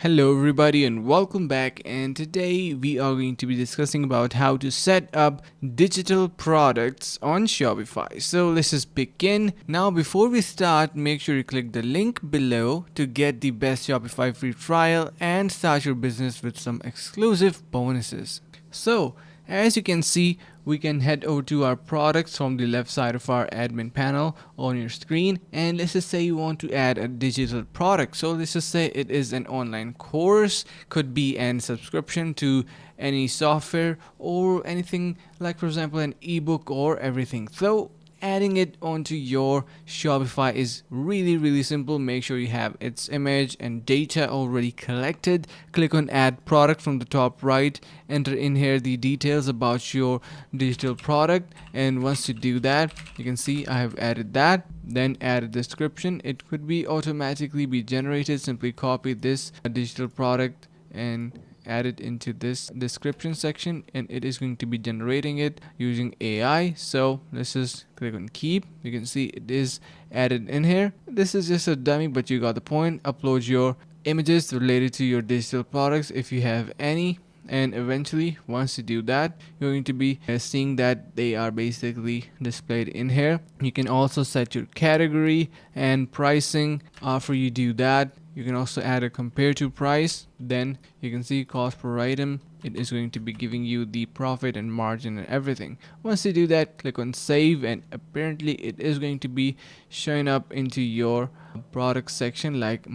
Hello everybody and welcome back, and today we are going to be discussing about how to set up digital products on Shopify. So let's just begin. Now before we start, make sure you click the link below to get the best Shopify free trial and start your business with some exclusive bonuses. So as you can see, we can head over to our products from the left side of our admin panel on your screen, and let's just say you want to add a digital product. So let's just say it is an online course, could be an subscription to any software or anything, like for example an ebook or everything. So adding it onto your Shopify is really simple. Make sure you have its image and data already collected. Click on add product from the top right, enter in here the details about your digital product, and once you do that, you can see I have added that. Then add a description. It could be automatically be generated. Simply copy this digital product and add it into this description section, and it is going to be generating it using AI. So let's just click on keep. You can see it is added in here. This is just a dummy, but you got the point. Upload your images related to your digital products if you have any, and eventually once you do that, you're going to be seeing that they are basically displayed in here. You can also set your category and pricing. After you do that, you can also add a compare to price. Then you can see cost per item. It is going to be giving you the profit and margin and everything. Once you do that, click on save, and apparently it is going to be showing up into your product section like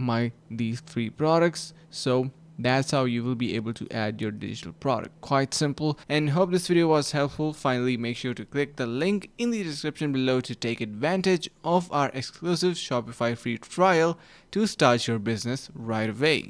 these 3 products. So that's how you will be able to add your digital product. Quite simple, and hope this video was helpful. Finally, make sure to click the link in the description below to take advantage of our exclusive Shopify free trial to start your business right away.